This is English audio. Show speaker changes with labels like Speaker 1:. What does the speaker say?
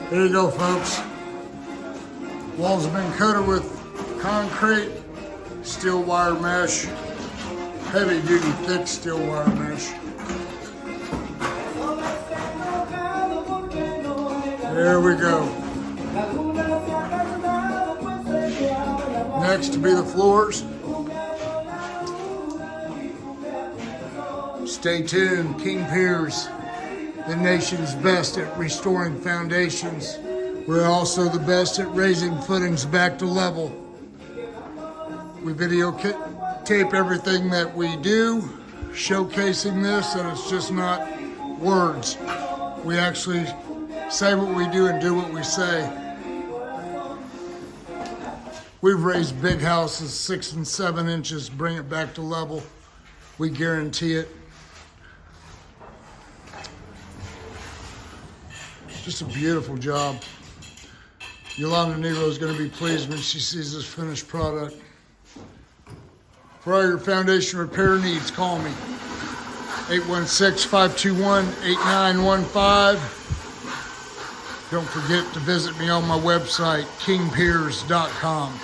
Speaker 1: There you go, folks. Walls have been coated with concrete, steel wire mesh, heavy duty thick steel wire mesh. There we go. Next to be the floors. Stay tuned. King Piers, the nation's best at restoring foundations. We're also the best at raising footings back to level. We videotape everything that we do, showcasing this, and it's just not words. We actually say what we do and do what we say. We've raised big houses 6 and 7 inches, bring it back to level. We guarantee it. Just a beautiful job. Yolanda Nero is going to be pleased when she sees this finished product. For all your foundation repair needs, call me. 816-521-8915. Don't forget to visit me on my website, kingpiers.com.